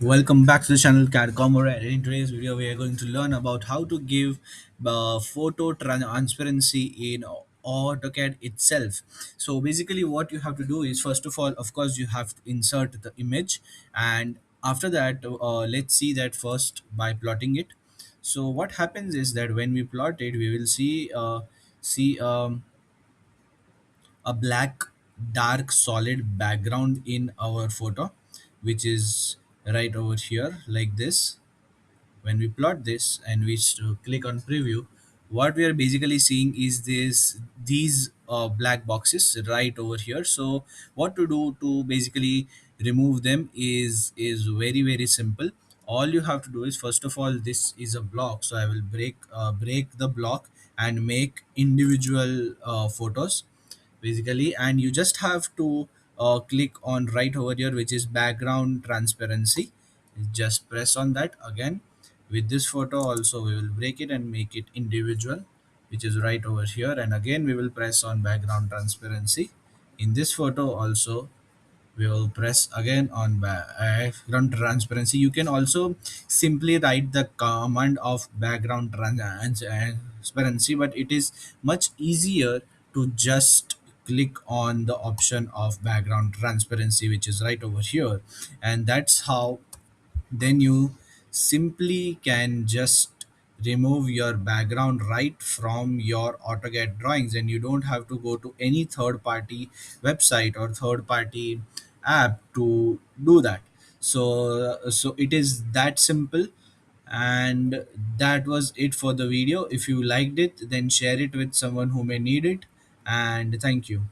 Welcome back to the channel CAD Comrade. In today's video, we are going to learn about how to give photo transparency in Autocad itself. So basically, what you have to do is, first of all, of course, you have to insert the image, and after that, let's see that first by plotting it. So what happens is that when we plot it, we will see a black dark solid background in our photo, which is right over here like this. When we plot this and click on preview, what we are basically seeing is these black boxes right over here. So what to do to basically remove them is very simple. All you have to do is, first of all, this is a block, so I will break the block and make individual photos basically, and you just have to click on right over here, which is background transparency. Just press on that again. With this photo also, we will break it and make it individual, which is right over here, and again we will press on background transparency. In this photo also, we will press again on background transparency. You can also simply write the command of background transparency, but it is much easier to just click on the option of background transparency, which is right over here. And that's how then you simply can just remove your background right from your AutoCAD drawings, and you don't have to go to any third party website or third party app to do that. So it is that simple. And that was it for the video. If you liked it, then share it with someone who may need it. And thank you.